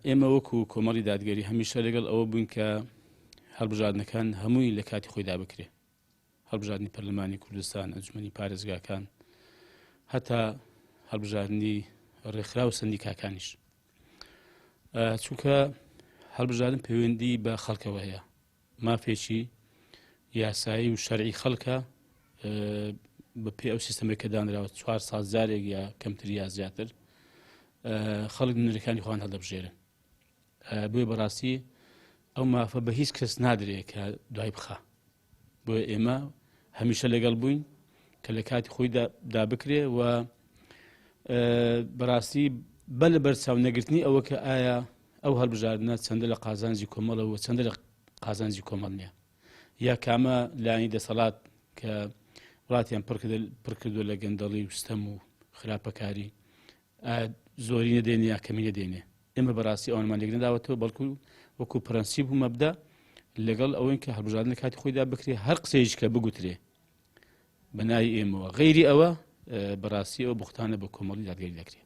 ئێمە وەکو کۆمەڵی دادگەری هەمیشە لەگەڵ ئەوە بووین کە هەڵبژاردنەکان هەمووی لە کاتی خۆیدا بکرێ. هەڵبژاردننی پەرلەمانی کوردستان، ئەنجومەنی پارێزگاکان، هەتا هەڵبژاردننی ڕێکخرا و سەندیکاکانیش. چونکە هەڵبژاردن پەیوەندی بە خەڵکەوە هەیە، مافێکی یاسایی و شەرعی خەڵکە بە پێ ئەو سیستەمێک کە دانراوە 4 سال جارێک یا کەمتر یا زیاتر خەڵک نوێنەرەکانی خۆیان هەڵدەبژێرن. بۆیە بەڕاستی ئەو مافە بە هیچ کەس نادرێت کە دوای بخە. بۆیە ئێمە هەمیشە لەگەڵ بووین کە لە کاتی خۆی دابکرێ و بەڕاستی بە لە بەرچاو نەگرتنی ئەوە کە ئایا ئەو هەڵبژاردنە چەندە لە قازانجی کۆمەڵەوە چەندە لە قازانجی کۆمەڵ نییە، یا کامە لایانی دەسەڵات کە وڵاتیان پڕ کردووە لە گەندەڵی وستەم و خراپەکاری زۆری نەدێنێ یا کەمی نەدێنێ. ئێمە بەڕاستی ئەوانمان لێک نەداوەتەوە، بەڵکو وەکو پرەنسیب و مەبدا لەگەڵ ئەوەی کە هەڵبژاردن لە کاتی خۆیدا بکرێ، هەر قسەیەک کە بگوترێ بە ناوی ئێمەوە غەیری ئەوە بەڕاستی ئەوە بوختانە بە کۆمەڵی دادگەری دەکرێت.